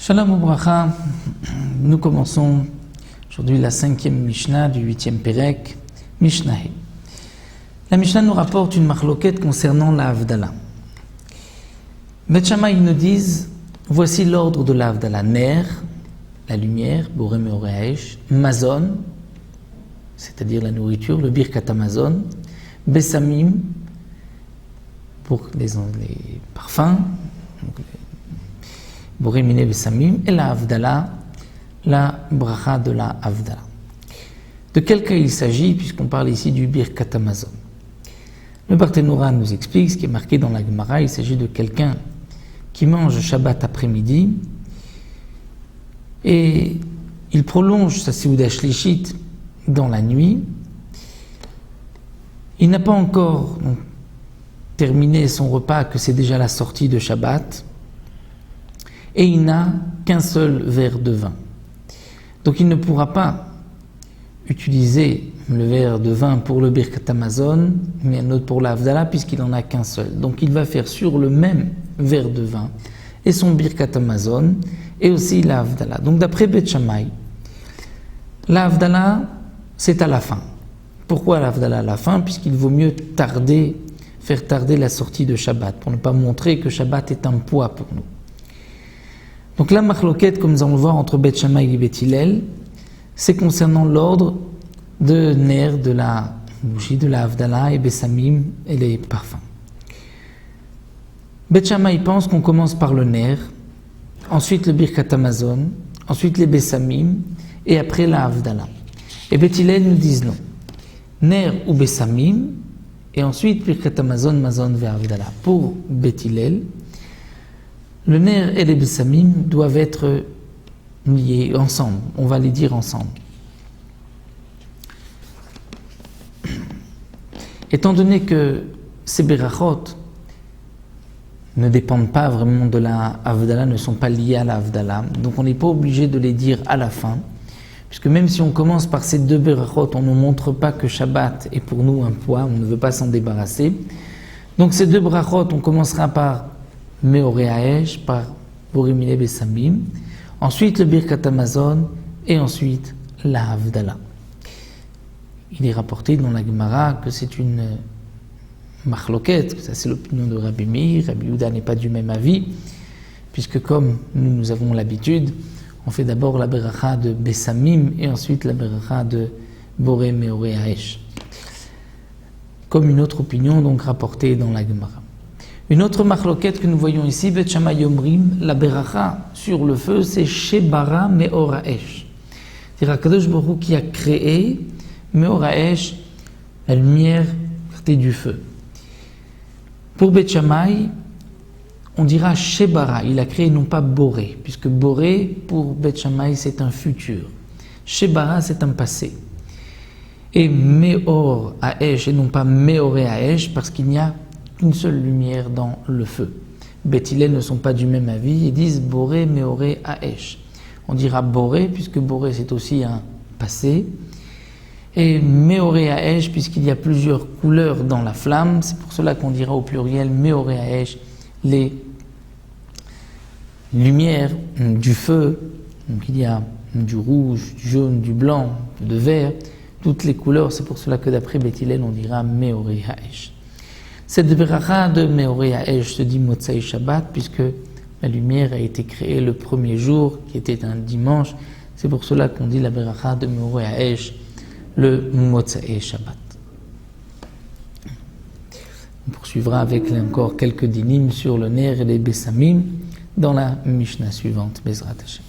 Shalom Ubracha, nous commençons aujourd'hui la 5e Mishnah du 8e Perek, Mishnah. La Mishnah nous rapporte une marloquette concernant la Havdalah. Bet Shammai nous disent, voici l'ordre de la Havdalah. Ner, la lumière, Boré Meoré Haesh, Mazon, c'est-à-dire la nourriture, le Birkat Hamazon, Bessamim, pour les parfums, Boré Miné Bessamim, et la Havdalah, la bracha de la Havdalah. De quel cas il s'agit, puisqu'on parle ici du Birkat Hamazon? Le Barthénoura nous explique ce qui est marqué dans la Gemara. Il s'agit de quelqu'un qui mange Shabbat après-midi et il prolonge sa Seuda Shlishit dans la nuit. Il n'a pas encore terminé son repas, que c'est déjà la sortie de Shabbat, et il n'a qu'un seul verre de vin. Donc il ne pourra pas utiliser le verre de vin pour le Birkat Hamazon, mais un autre pour la Havdalah, puisqu'il n'en a qu'un seul. Donc il va faire sur le même verre de vin et son Birkat Hamazon et aussi la Havdalah. Donc d'après Bet Shammai, la Havdalah, c'est à la fin. Pourquoi la Havdalah à la fin? Puisqu'il vaut mieux faire tarder la sortie de Shabbat, pour ne pas montrer que Shabbat est un poids pour nous. Donc la marloquette, comme nous allons le voir entre Bet Shammai et Bet Hillel, c'est concernant l'ordre de Ner, de la bougie, de la Havdalah et Bessamim et les parfums. Bet Shammai pense qu'on commence par le Ner, ensuite le Birkat Hamazon, ensuite les Bessamim et après la Havdalah. Et Bet Hillel nous disent non. Ner ou Bessamim et ensuite Birkat Hamazon, Mazon ve Havdalah. Pour Bet Hillel, le Ner et les Bessamim doivent être liés ensemble, on va les dire ensemble. Étant donné que ces berachot ne dépendent pas vraiment de la Havdalah, ne sont pas liés à la Havdalah, donc on n'est pas obligé de les dire à la fin, puisque même si on commence par ces deux berachot, on ne montre pas que Shabbat est pour nous un poids, on ne veut pas s'en débarrasser. Donc ces deux berachot, on commencera par Meoré Haesh, par Boré Miné Bessamim, ensuite le Birkat Hamazon et ensuite la Havdalah. Il est rapporté dans la Gemara que c'est une marloquette, que ça c'est l'opinion de Rabbi Meir. Rabbi Yehuda n'est pas du même avis, puisque comme nous avons l'habitude, on fait d'abord la beracha de Bessamim et ensuite la beracha de Boré Meoré Haesh. Comme une autre opinion donc rapportée dans la Gemara. Une autre marloquette que nous voyons ici, Bet Shammai Omrim, la beracha sur le feu, c'est Shebara Meor Haesh. C'est-à-dire Akadosh Baruch Hu qui a créé Meor Haesh, la lumière du feu. Pour Bet Shammai, on dira Shebara, il a créé non pas Boré, puisque Boré pour Bet Shammai c'est un futur. Shebara c'est un passé. Et Meor Haesh et non pas Meoré Haesh, parce qu'il n'y a une seule lumière dans le feu. Bet Hillel ne sont pas du même avis et disent Boré, Meoré, Haesh. On dira Boré, puisque Boré c'est aussi un passé, et Meoré, Haesh, puisqu'il y a plusieurs couleurs dans la flamme, c'est pour cela qu'on dira au pluriel Meoré, Haesh, les lumières du feu. Donc il y a du rouge, du jaune, du blanc, du vert, toutes les couleurs, c'est pour cela que d'après Bet Hillel on dira Meoré, Haesh. Cette beracha de Meoré Haesh se dit Motzai Shabbat, puisque la lumière a été créée le premier jour, qui était un dimanche. C'est pour cela qu'on dit la beracha de Meoré Haesh, le Motzai Shabbat. On poursuivra avec encore quelques dynim sur le Ner et les Bessamim dans la Mishnah suivante, Bezrat Hashem.